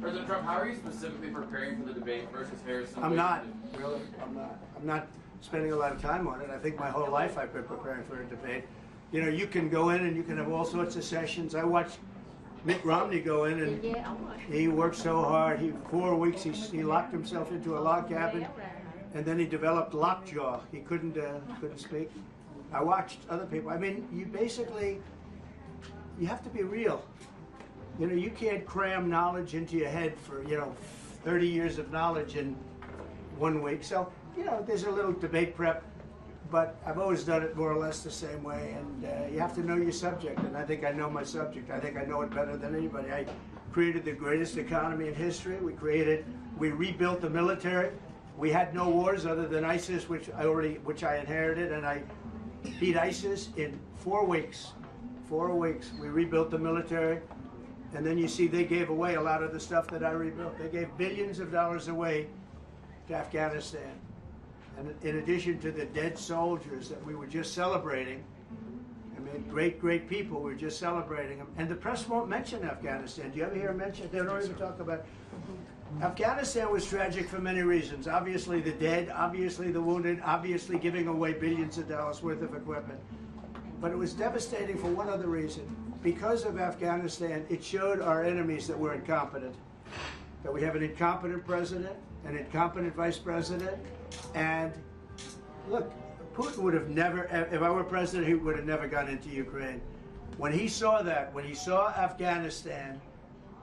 President Trump, how are you specifically preparing for the debate versus Harris? I'm not, really. I'm not spending a lot of time on it. I think my whole life I've been preparing for a debate. You know, you can go in and you can have all sorts of sessions. I watched Mitt Romney go in and he worked so hard. 4 weeks he locked himself into a log cabin, and then he developed lockjaw. He couldn't speak. I watched other people. I mean, you have to be real. You know, you can't cram knowledge into your head for, 30 years of knowledge in 1 week. So, there's a little debate prep, but I've always done it more or less the same way. And you have to know your subject, and I think I know my subject. I think I know it better than anybody. I created the greatest economy in history. We rebuilt the military. We had no wars other than ISIS, which I inherited, and I beat ISIS in 4 weeks. 4 weeks. We rebuilt the military. And then you see they gave away a lot of the stuff that I rebuilt. They gave billions of dollars away to Afghanistan. And in addition to the dead soldiers that we were just celebrating, I mean, great people, we were just celebrating them. And the press won't mention Afghanistan. Do you ever hear them mention it? They don't even talk about it. Afghanistan was tragic for many reasons. Obviously the dead, obviously the wounded, obviously giving away billions of dollars worth of equipment. But it was devastating for one other reason. Because of Afghanistan, it showed our enemies that we're incompetent. That we have an incompetent president, an incompetent vice president, and look, Putin would have never, if I were president, he would have never gone into Ukraine. When he saw that, when he saw Afghanistan,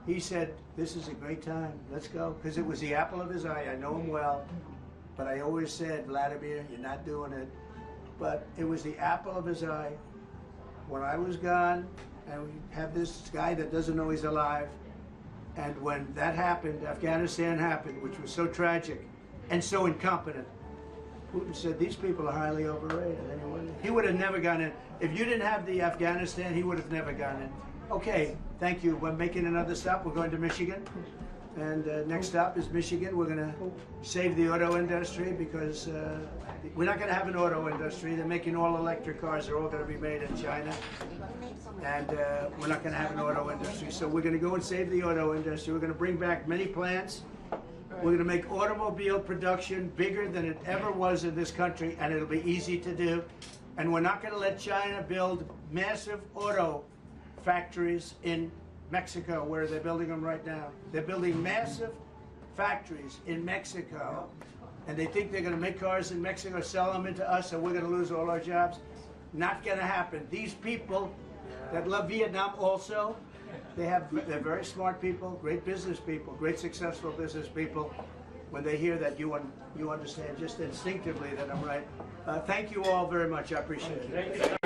he said, this is a great time, let's go. Because it was the apple of his eye. I know him well, but I always said, Vladimir, you're not doing it. But it was the apple of his eye. When I was gone, and we have this guy that doesn't know he's alive, and when that happened, Afghanistan happened, which was so tragic and so incompetent, Putin said, these people are highly overrated. Anyway, he would have never gone in. If you didn't have the Afghanistan, he would have never gone in. Okay, thank you. We're making another stop. We're going to Michigan. And next stop is Michigan. We're going to save the auto industry because we're not going to have an auto industry. They're making all electric cars. They're all going to be made in China. And we're not going to have an auto industry. So we're going to go and save the auto industry. We're going to bring back many plants. We're going to make automobile production bigger than it ever was in this country, and it'll be easy to do. And we're not going to let China build massive auto factories in Mexico, where they're building them right now. They're building massive factories in Mexico, and they think they're going to make cars in Mexico, sell them into us, and we're going to lose all our jobs. Not going to happen. These people that love Vietnam also, they're very smart people, great business people, great successful business people. When they hear that, you understand just instinctively that I'm right. Thank you all very much. I appreciate it.